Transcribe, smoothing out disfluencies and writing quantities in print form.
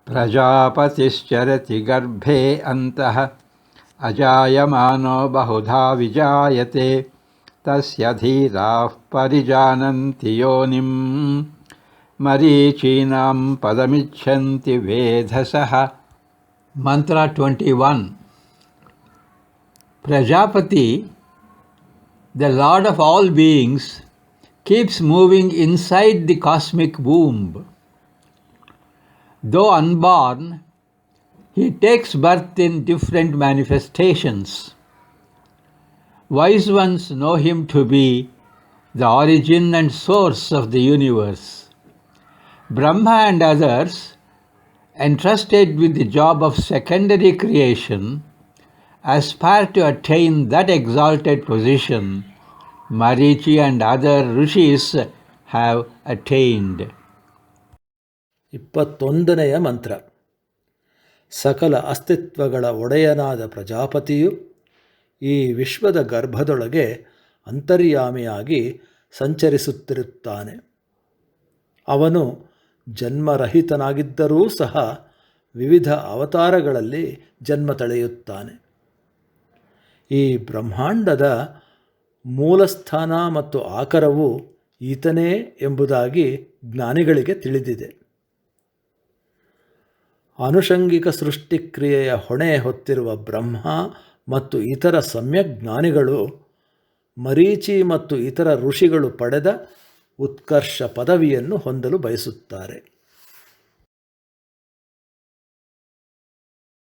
ಪ್ರಜಾಪತಿಶ್ಚರತಿ ಗರ್ಭೆ ಅಂತಃ ಅಜಾಯಮಾನೋ ಬಹುಧಾ ವಿಜಾಯತೆ ತಸ್ಯ ಧೀರಾಃ ಪರಿಜಾನಂತಿ ಯೋನಿಂ ಮರೀಚೀನಾಂ ಪದಮಿಚ್ಛಂತಿ ವೇಧಸಃ. ಮಂತ್ರ 21. Prajapati, the Lord of all beings, keeps moving inside the cosmic womb. Though unborn, he takes birth in different manifestations. Wise ones know him to be the origin and source of the universe. Brahma and others, entrusted with the job of secondary creation, aspire to attain that exalted position Marichi and other rishis have attained. 21ನೆಯ ಮಂತ್ರ. ಸಕಲ ಅಸ್ತಿತ್ವಗಳ ಒಡೆಯನಾದ ಪ್ರಜಾಪತಿಯು ಈ ವಿಶ್ವದ ಗರ್ಭದೊಳಗೆ ಅಂತರ್ಯಾಮಿಯಾಗಿ ಸಂಚರಿಸುತ್ತಿರುತ್ತಾನೆ. ಅವನು ಜನ್ಮರಹಿತನಾಗಿದ್ದರೂ ಸಹ ವಿವಿಧ ಅವತಾರಗಳಲ್ಲಿ ಜನ್ಮ ತಳೆಯುತ್ತಾನೆ. ಈ ಬ್ರಹ್ಮಾಂಡದ ಮೂಲಸ್ಥಾನ ಮತ್ತು ಆಕರವು ಈತನೇ ಎಂಬುದಾಗಿ ಜ್ಞಾನಿಗಳಿಗೆ ತಿಳಿದಿದೆ. ಆನುಷಂಗಿಕ ಸೃಷ್ಟಿಕ್ರಿಯೆಯ ಹೊಣೆ ಹೊತ್ತಿರುವ ಬ್ರಹ್ಮ ಮತ್ತು ಇತರ ಸಮ್ಯಕ್ ಜ್ಞಾನಿಗಳು ಮರೀಚಿ ಮತ್ತು ಇತರ ಋಷಿಗಳು ಪಡೆದ ಉತ್ಕರ್ಷ ಪದವಿಯನ್ನು ಹೊಂದಲು ಬಯಸುತ್ತಾರೆ.